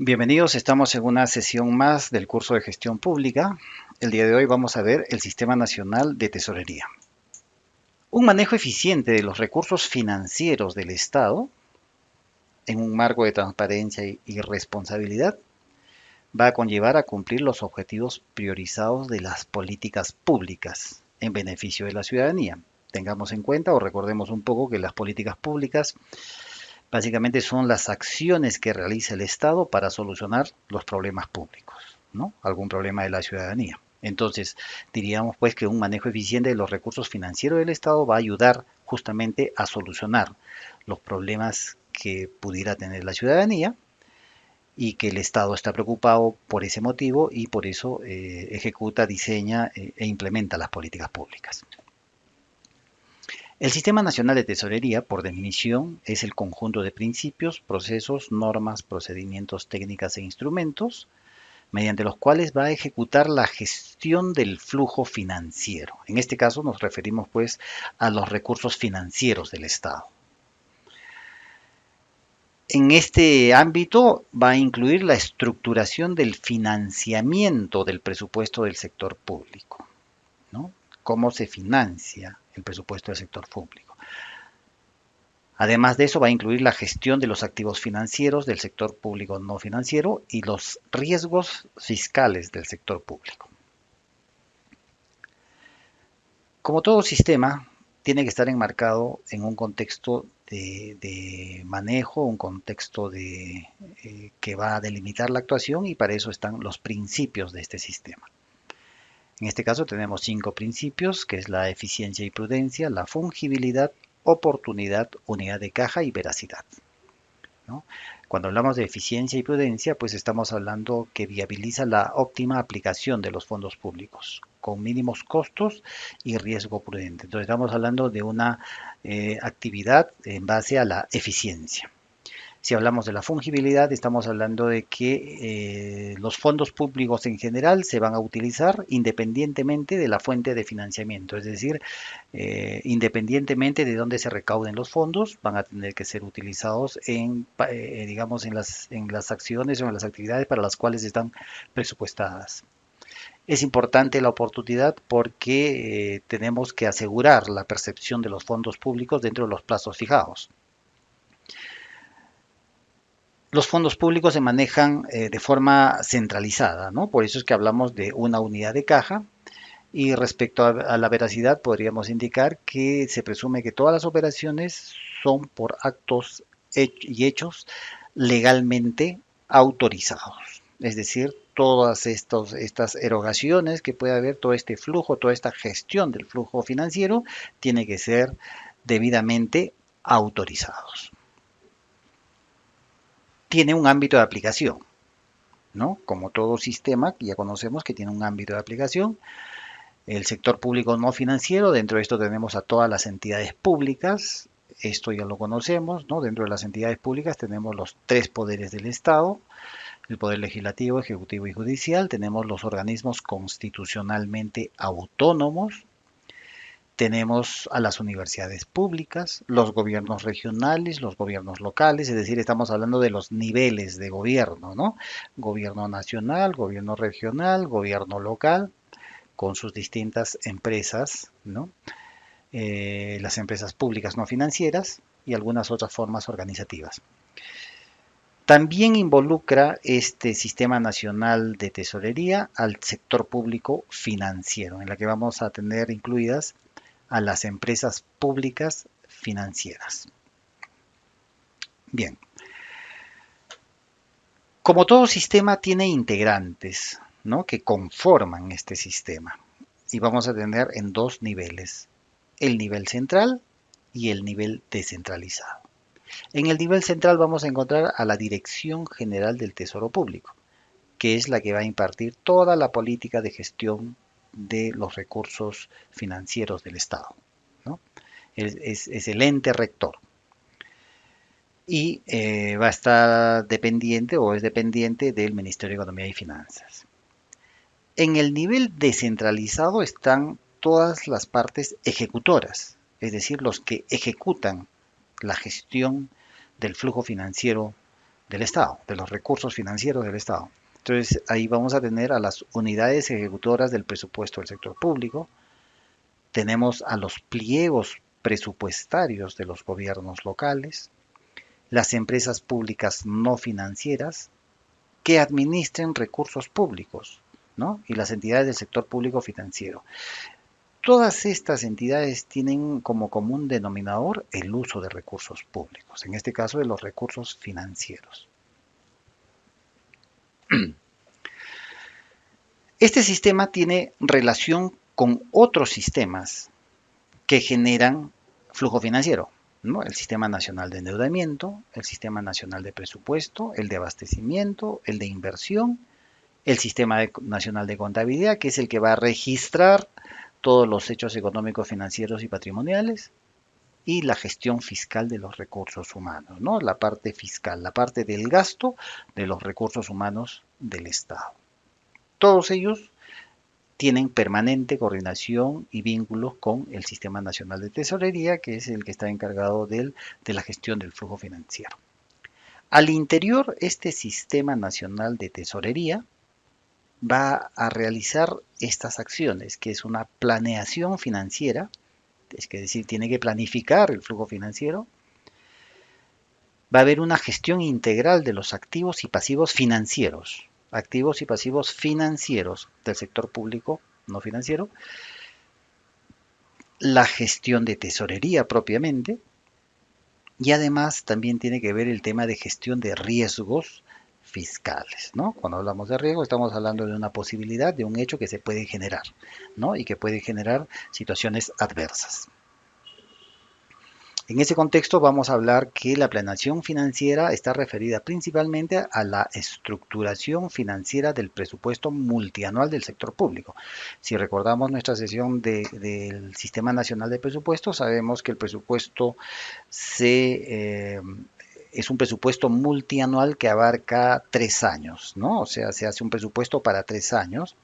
Bienvenidos, estamos en una sesión más del curso de gestión pública. El día de hoy vamos a ver el Sistema Nacional de Tesorería. Un manejo eficiente de los recursos financieros del Estado en un marco de transparencia y responsabilidad va a conllevar a cumplir los objetivos priorizados de las políticas públicas en beneficio de la ciudadanía. Tengamos en cuenta o recordemos un poco que las políticas públicas básicamente son las acciones que realiza el Estado para solucionar los problemas públicos, ¿no? Algún problema de la ciudadanía. Entonces, diríamos pues que un manejo eficiente de los recursos financieros del Estado va a ayudar justamente a solucionar los problemas que pudiera tener la ciudadanía y que el Estado está preocupado por ese motivo y por eso ejecuta, diseña e implementa las políticas públicas. El Sistema Nacional de Tesorería, por definición, es el conjunto de principios, procesos, normas, procedimientos, técnicas e instrumentos mediante los cuales va a ejecutar la gestión del flujo financiero. En este caso nos referimos pues a los recursos financieros del Estado. En este ámbito va a incluir la estructuración del financiamiento del presupuesto del sector público, ¿no? Cómo se financia el presupuesto del sector público. Además de eso, va a incluir la gestión de los activos financieros del sector público no financiero y los riesgos fiscales del sector público. Como todo sistema, tiene que estar enmarcado en un contexto de manejo, un contexto que va a delimitar la actuación y para eso están los principios de este sistema. En este caso tenemos 5 principios, que es la eficiencia y prudencia, la fungibilidad, oportunidad, unidad de caja y veracidad, ¿no? Cuando hablamos de eficiencia y prudencia, pues estamos hablando que viabiliza la óptima aplicación de los fondos públicos, con mínimos costos y riesgo prudente. Entonces estamos hablando de una actividad en base a la eficiencia. Si hablamos de la fungibilidad, estamos hablando de que los fondos públicos en general se van a utilizar independientemente de la fuente de financiamiento, es decir, independientemente de dónde se recauden los fondos, van a tener que ser utilizados digamos, en las acciones o en las actividades para las cuales están presupuestadas. Es importante la oportunidad porque tenemos que asegurar la percepción de los fondos públicos dentro de los plazos fijados. Los fondos públicos se manejan de forma centralizada, ¿no? Por eso es que hablamos de una unidad de caja. Y respecto a la veracidad, podríamos indicar que se presume que todas las operaciones son por actos y hechos legalmente autorizados. Es decir, todas estas erogaciones que puede haber, todo este flujo, toda esta gestión del flujo financiero, tiene que ser debidamente autorizados. Tiene un ámbito de aplicación, ¿no? Como todo sistema, ya conocemos que tiene un ámbito de aplicación. El sector público no financiero, dentro de esto tenemos a todas las entidades públicas, esto ya lo conocemos, ¿no? Dentro de las entidades públicas tenemos los 3 poderes del Estado, el poder legislativo, ejecutivo y judicial, tenemos los organismos constitucionalmente autónomos, tenemos a las universidades públicas, los gobiernos regionales, los gobiernos locales, es decir, estamos hablando de los niveles de gobierno, ¿no? Gobierno nacional, gobierno regional, gobierno local, con sus distintas empresas, ¿no? Las empresas públicas no financieras y algunas otras formas organizativas. También involucra este Sistema Nacional de Tesorería al sector público financiero, en la que vamos a tener incluidas a las empresas públicas financieras. Bien, como todo sistema tiene integrantes, ¿no? Que conforman este sistema y vamos a tener en 2 niveles, el nivel central y el nivel descentralizado. En el nivel central vamos a encontrar a la Dirección General del Tesoro Público, que es la que va a impartir toda la política de gestión de los recursos financieros del Estado, ¿no? Es el ente rector y va a estar dependiente o es dependiente del Ministerio de Economía y Finanzas. En el nivel descentralizado están todas las partes ejecutoras, es decir, los que ejecutan la gestión del flujo financiero del Estado, de los recursos financieros del Estado. Entonces ahí vamos a tener a las unidades ejecutoras del presupuesto del sector público, tenemos a los pliegos presupuestarios de los gobiernos locales, las empresas públicas no financieras que administren recursos públicos, ¿no? Y las entidades del sector público financiero. Todas estas entidades tienen como común denominador el uso de recursos públicos, en este caso de los recursos financieros. Este sistema tiene relación con otros sistemas que generan flujo financiero, ¿no? El Sistema Nacional de Endeudamiento, el Sistema Nacional de Presupuesto, el de Abastecimiento, el de Inversión, el Sistema Nacional de Contabilidad, que es el que va a registrar todos los hechos económicos, financieros y patrimoniales, y la gestión fiscal de los recursos humanos, ¿no? La parte fiscal, la parte del gasto de los recursos humanos del Estado. Todos ellos tienen permanente coordinación y vínculos con el Sistema Nacional de Tesorería, que es el que está encargado de la gestión del flujo financiero. Al interior, este Sistema Nacional de Tesorería va a realizar estas acciones, que es una planeación financiera, es decir, tiene que planificar el flujo financiero, va a haber una gestión integral de los activos y pasivos financieros del sector público no financiero, la gestión de tesorería propiamente, y además también tiene que ver el tema de gestión de riesgos fiscales, ¿no? Cuando hablamos de riesgo estamos hablando de una posibilidad, de un hecho que se puede generar, ¿no? Y que puede generar situaciones adversas. En ese contexto vamos a hablar que la planeación financiera está referida principalmente a la estructuración financiera del presupuesto multianual del sector público. Si recordamos nuestra sesión del Sistema Nacional de Presupuestos, sabemos que el presupuesto es un presupuesto multianual que abarca 3 años, ¿no? O sea, se hace un presupuesto para 3 años.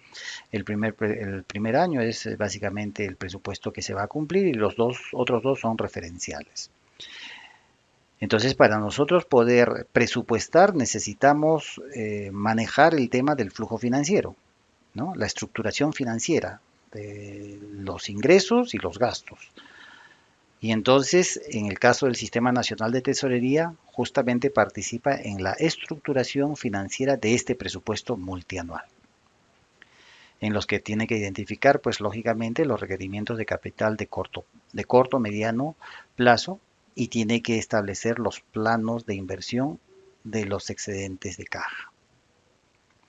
El primer año es básicamente el presupuesto que se va a cumplir y los otros dos son referenciales. Entonces, para nosotros poder presupuestar necesitamos manejar el tema del flujo financiero, ¿no? La estructuración financiera de los ingresos y los gastos. Y entonces, en el caso del Sistema Nacional de Tesorería, justamente participa en la estructuración financiera de este presupuesto multianual, en los que tiene que identificar, pues lógicamente, los requerimientos de capital de corto, mediano plazo y tiene que establecer los planos de inversión de los excedentes de caja.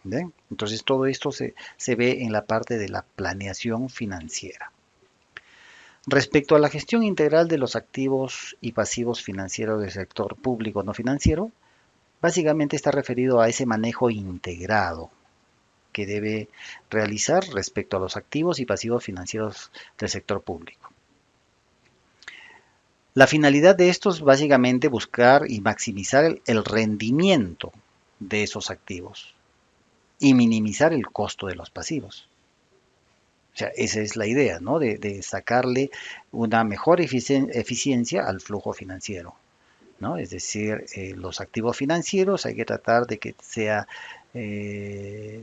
¿Bien? Entonces todo esto se ve en la parte de la planeación financiera. Respecto a la gestión integral de los activos y pasivos financieros del sector público no financiero, básicamente está referido a ese manejo integrado que debe realizar respecto a los activos y pasivos financieros del sector público. La finalidad de esto es básicamente buscar y maximizar el rendimiento de esos activos y minimizar el costo de los pasivos. O sea, esa es la idea, ¿no? De sacarle una mejor eficiencia al flujo financiero, ¿no? Es decir, los activos financieros hay que tratar de que sea, eh,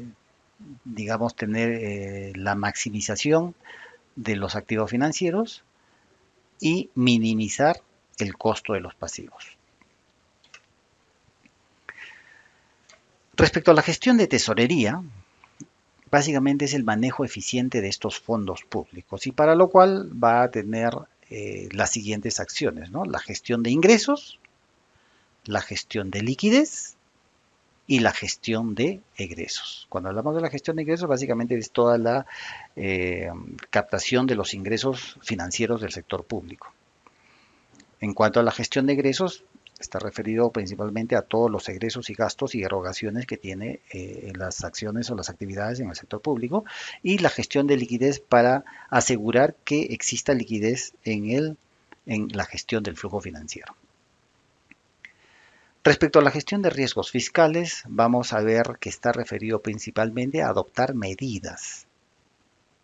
digamos, tener la maximización de los activos financieros y minimizar el costo de los pasivos. Respecto a la gestión de tesorería, básicamente es el manejo eficiente de estos fondos públicos y para lo cual va a tener las siguientes acciones, ¿no? La gestión de ingresos, la gestión de liquidez y la gestión de egresos. Cuando hablamos de la gestión de ingresos, básicamente es toda la captación de los ingresos financieros del sector público. En cuanto a la gestión de egresos, está referido principalmente a todos los egresos y gastos y erogaciones que tiene las acciones o las actividades en el sector público y la gestión de liquidez para asegurar que exista liquidez en la gestión del flujo financiero. Respecto a la gestión de riesgos fiscales, vamos a ver que está referido principalmente a adoptar medidas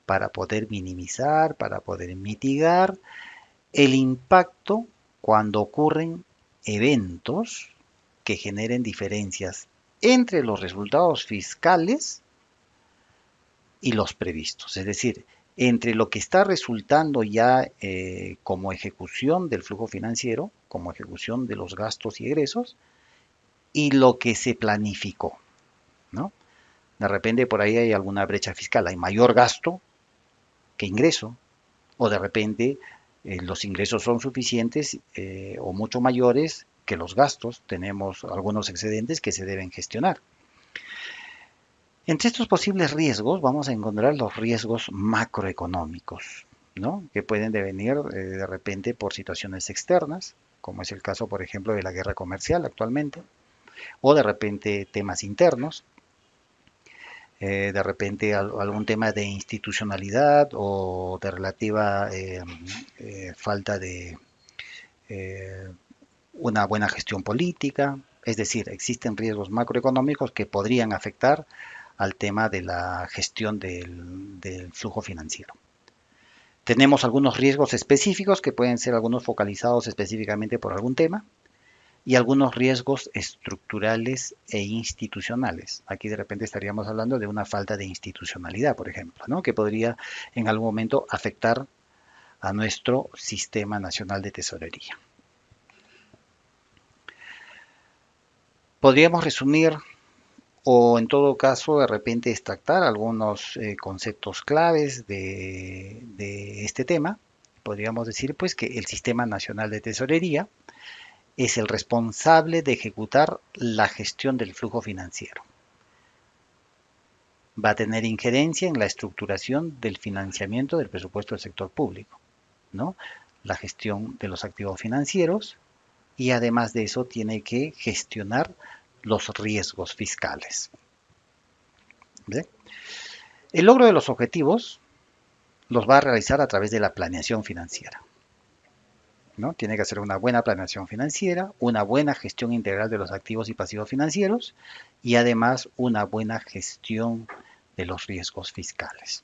para poder minimizar, para poder mitigar el impacto cuando ocurren eventos que generen diferencias entre los resultados fiscales y los previstos. Es decir, entre lo que está resultando ya como ejecución del flujo financiero, como ejecución de los gastos y egresos, y lo que se planificó, ¿no? De repente por ahí hay alguna brecha fiscal, hay mayor gasto que ingreso, o de repente los ingresos son suficientes o mucho mayores que los gastos, tenemos algunos excedentes que se deben gestionar. Entre estos posibles riesgos vamos a encontrar los riesgos macroeconómicos, ¿no? Que pueden devenir de repente por situaciones externas, como es el caso, por ejemplo, de la guerra comercial actualmente, o de repente temas internos, de repente algún tema de institucionalidad o de relativa falta de eh, una buena gestión política. Es decir, existen riesgos macroeconómicos que podrían afectar al tema de la gestión del flujo financiero. Tenemos algunos riesgos específicos que pueden ser algunos focalizados específicamente por algún tema y algunos riesgos estructurales e institucionales. Aquí de repente estaríamos hablando de una falta de institucionalidad, por ejemplo, ¿no? Que podría en algún momento afectar a nuestro sistema nacional de tesorería. Podríamos resumir o en todo caso de repente extractar algunos conceptos claves de este tema. Podríamos decir pues que el Sistema Nacional de Tesorería es el responsable de ejecutar la gestión del flujo financiero. Va a tener injerencia en la estructuración del financiamiento del presupuesto del sector público, ¿no? La gestión de los activos financieros y además de eso tiene que gestionar los riesgos fiscales. ¿Ve? El logro de los objetivos los va a realizar a través de la planeación financiera, ¿no? Tiene que hacer una buena planeación financiera, una buena gestión integral de los activos y pasivos financieros y además una buena gestión de los riesgos fiscales.